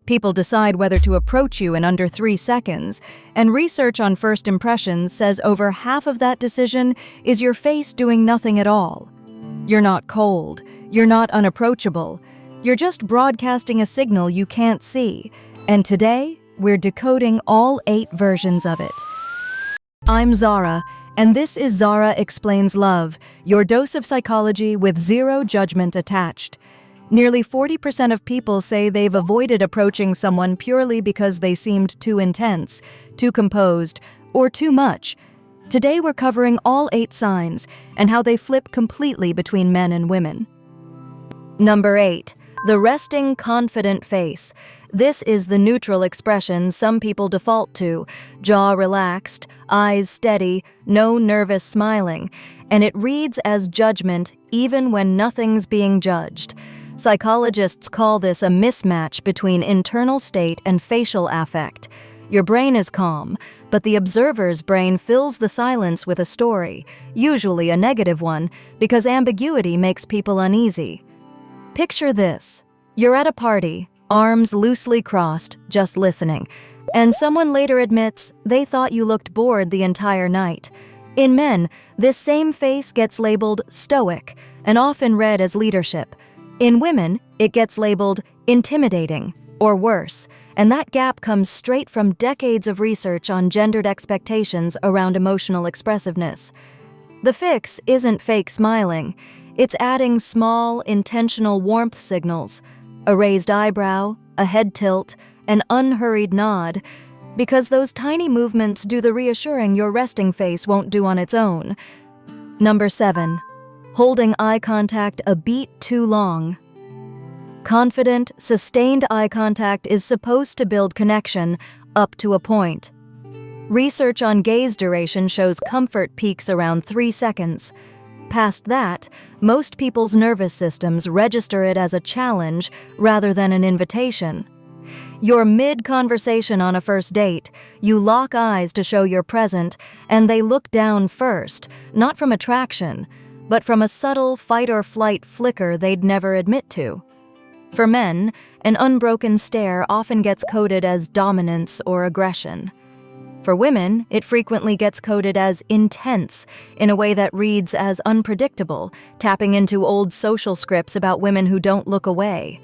People decide whether to approach you in under 3 seconds, and research on first impressions says over half of that decision is your face doing nothing at all. You're not cold, you're not unapproachable, you're just broadcasting a signal you can't see, and today, we're decoding all 8 versions of it. I'm Zara, and this is Zara Explains Love, your dose of psychology with zero judgment attached. Nearly 40% of people say they've avoided approaching someone purely because they seemed too intense, too composed, or too much. Today we're covering all 8 signs and how they flip completely between men and women. Number 8. The resting, confident face. This is the neutral expression some people default to, jaw relaxed, eyes steady, no nervous smiling, and it reads as judgment even when nothing's being judged. Psychologists call this a mismatch between internal state and facial affect. Your brain is calm, but the observer's brain fills the silence with a story, usually a negative one, because ambiguity makes people uneasy. Picture this. You're at a party, arms loosely crossed, just listening, and someone later admits they thought you looked bored the entire night. In men, this same face gets labeled stoic and often read as leadership. In women, it gets labeled intimidating, or worse, and that gap comes straight from decades of research on gendered expectations around emotional expressiveness. The fix isn't fake smiling, it's adding small, intentional warmth signals, a raised eyebrow, a head tilt, an unhurried nod, because those tiny movements do the reassuring your resting face won't do on its own. Number 7. Holding eye contact a beat too long. Confident, sustained eye contact is supposed to build connection up to a point. Research on gaze duration shows comfort peaks around 3 seconds. Past that, most people's nervous systems register it as a challenge rather than an invitation. You're mid-conversation on a first date, you lock eyes to show you're present, and they look down first, not from attraction, but from a subtle fight-or-flight flicker they'd never admit to. For men, an unbroken stare often gets coded as dominance or aggression. For women, it frequently gets coded as intense, in a way that reads as unpredictable, tapping into old social scripts about women who don't look away.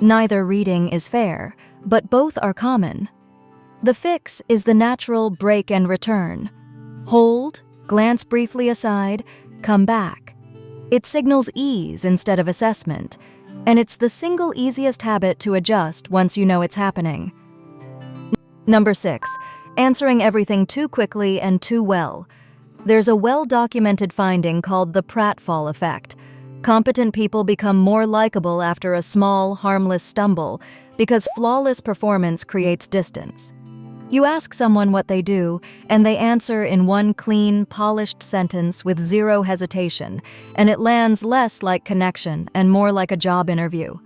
Neither reading is fair, but both are common. The fix is the natural break and return. Hold, glance briefly aside, come back. It signals ease instead of assessment, and it's the single easiest habit to adjust once you know it's happening. Number 6. Answering everything too quickly and too well. There's a well-documented finding called the pratfall effect. Competent people become more likable after a small, harmless stumble because flawless performance creates distance. You ask someone what they do, and they answer in one clean, polished sentence with zero hesitation, and it lands less like connection and more like a job interview.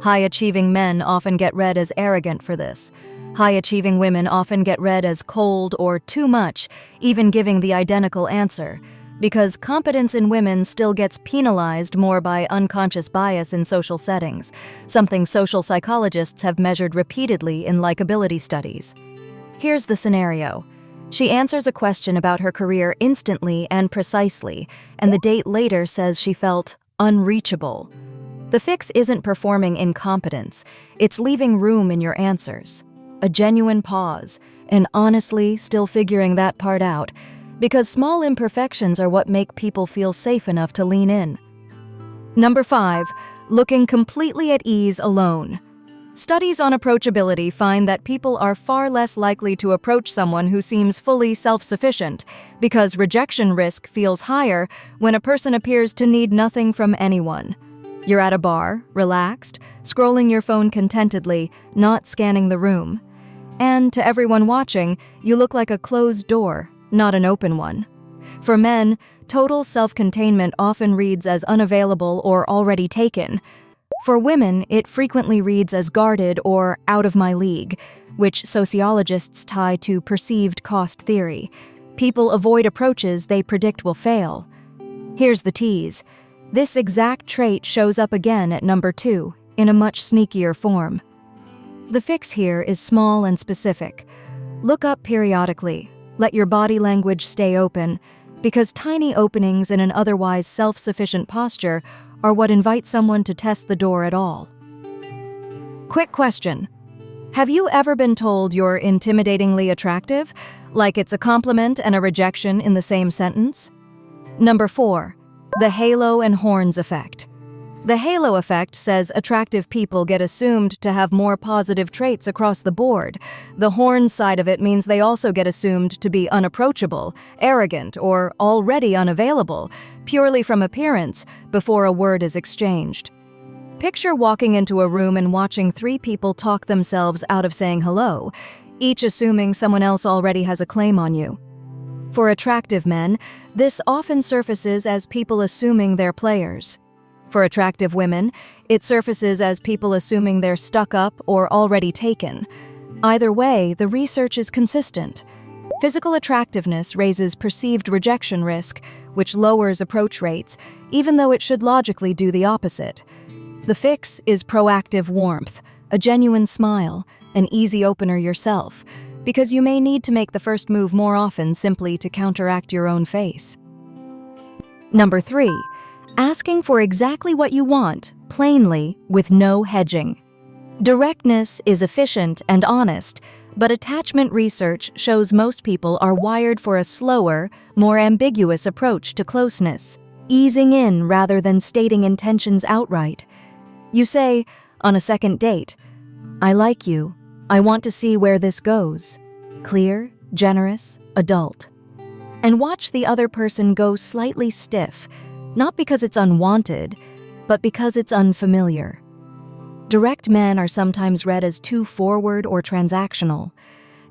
High-achieving men often get read as arrogant for this. High-achieving women often get read as cold or too much, even giving the identical answer, because competence in women still gets penalized more by unconscious bias in social settings, something social psychologists have measured repeatedly in likability studies. Here's the scenario. She answers a question about her career instantly and precisely, and the date later says she felt unreachable. The fix isn't performing incompetence, it's leaving room in your answers. A genuine pause, and honestly still figuring that part out, because small imperfections are what make people feel safe enough to lean in. Number 5. Looking completely at ease alone. Studies on approachability find that people are far less likely to approach someone who seems fully self-sufficient, because rejection risk feels higher when a person appears to need nothing from anyone. You're at a bar, relaxed, scrolling your phone contentedly, not scanning the room. And to everyone watching, you look like a closed door, not an open one. For men, total self-containment often reads as unavailable or already taken. For women, it frequently reads as guarded or out of my league, which sociologists tie to perceived cost theory. People avoid approaches they predict will fail. Here's the tease. This exact trait shows up again at number 2, in a much sneakier form. The fix here is small and specific. Look up periodically. Let your body language stay open, because tiny openings in an otherwise self-sufficient posture are what invite someone to test the door at all. Quick question. Have you ever been told you're intimidatingly attractive, like it's a compliment and a rejection in the same sentence? Number 4. The halo and horns effect. The halo effect says attractive people get assumed to have more positive traits across the board. The horns side of it means they also get assumed to be unapproachable, arrogant, or already unavailable, purely from appearance, before a word is exchanged. Picture walking into a room and watching 3 people talk themselves out of saying hello, each assuming someone else already has a claim on you. For attractive men, this often surfaces as people assuming they're players. For attractive women, it surfaces as people assuming they're stuck up or already taken. Either way, the research is consistent. Physical attractiveness raises perceived rejection risk, which lowers approach rates, even though it should logically do the opposite. The fix is proactive warmth, a genuine smile, an easy opener yourself, because you may need to make the first move more often simply to counteract your own face. Number 3. Asking for exactly what you want, plainly, with no hedging. Directness is efficient and honest, but attachment research shows most people are wired for a slower, more ambiguous approach to closeness, easing in rather than stating intentions outright. You say, on a second date, "I like you. I want to see where this goes." Clear, generous, adult. And watch the other person go slightly stiff, not because it's unwanted, but because it's unfamiliar. Direct men are sometimes read as too forward or transactional.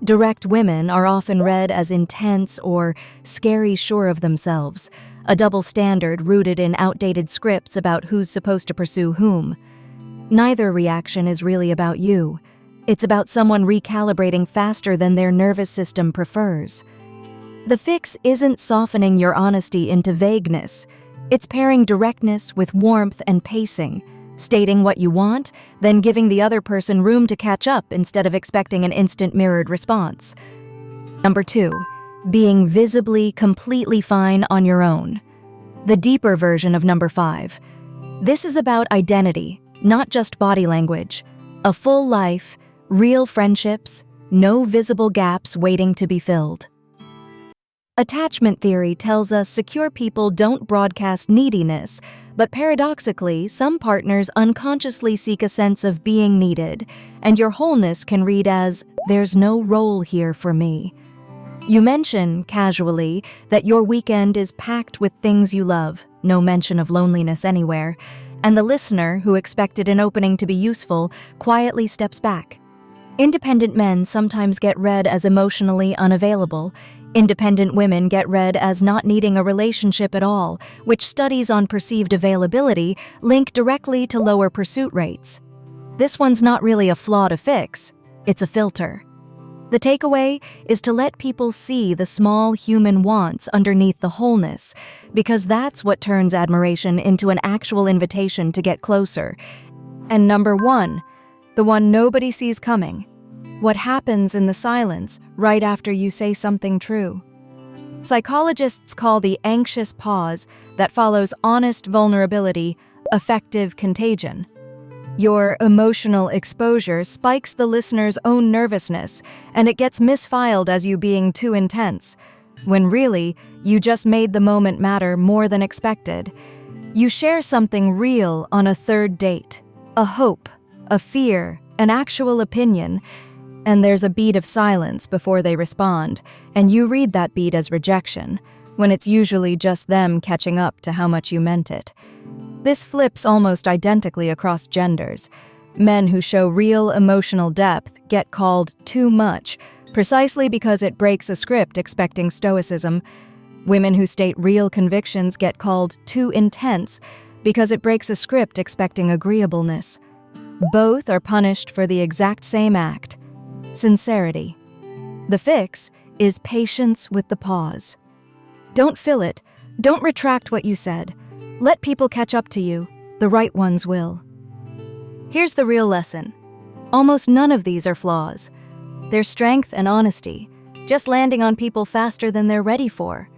Direct women are often read as intense or scary sure of themselves, a double standard rooted in outdated scripts about who's supposed to pursue whom. Neither reaction is really about you. It's about someone recalibrating faster than their nervous system prefers. The fix isn't softening your honesty into vagueness. It's pairing directness with warmth and pacing, stating what you want, then giving the other person room to catch up instead of expecting an instant mirrored response. Number 2, being visibly, completely fine on your own. The deeper version of number 5. This is about identity, not just body language. A full life, real friendships, no visible gaps waiting to be filled. Attachment theory tells us secure people don't broadcast neediness, but paradoxically, some partners unconsciously seek a sense of being needed, and your wholeness can read as, "There's no role here for me." You mention, casually, that your weekend is packed with things you love, no mention of loneliness anywhere, and the listener, who expected an opening to be useful, quietly steps back. Independent men sometimes get read as emotionally unavailable. Independent women get read as not needing a relationship at all, which studies on perceived availability link directly to lower pursuit rates. This one's not really a flaw to fix, it's a filter. The takeaway is to let people see the small human wants underneath the wholeness, because that's what turns admiration into an actual invitation to get closer. And number 1, the one nobody sees coming. What happens in the silence right after you say something true? Psychologists call the anxious pause that follows honest vulnerability affective contagion. Your emotional exposure spikes the listener's own nervousness, and it gets misfiled as you being too intense, when really, you just made the moment matter more than expected. You share something real on a third date, a hope, a fear, an actual opinion, and there's a beat of silence before they respond, and you read that beat as rejection, when it's usually just them catching up to how much you meant it. This flips almost identically across genders. Men who show real emotional depth get called too much, precisely because it breaks a script expecting stoicism. Women who state real convictions get called too intense, because it breaks a script expecting agreeableness. Both are punished for the exact same act: sincerity. The fix is patience with the pause. Don't fill it. Don't retract what you said. Let people catch up to you. The right ones will. Here's the real lesson. Almost none of these are flaws. They're strength and honesty, just landing on people faster than they're ready for.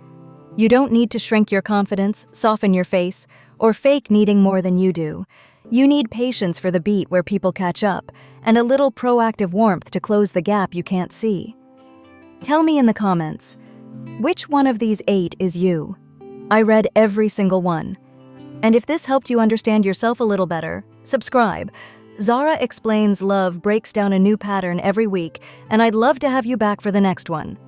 You don't need to shrink your confidence, soften your face, or fake needing more than you do. You need patience for the beat where people catch up, and a little proactive warmth to close the gap you can't see. Tell me in the comments, which one of these 8 is you? I read every single one. And if this helped you understand yourself a little better, subscribe. Zara Explains Love breaks down a new pattern every week, and I'd love to have you back for the next one.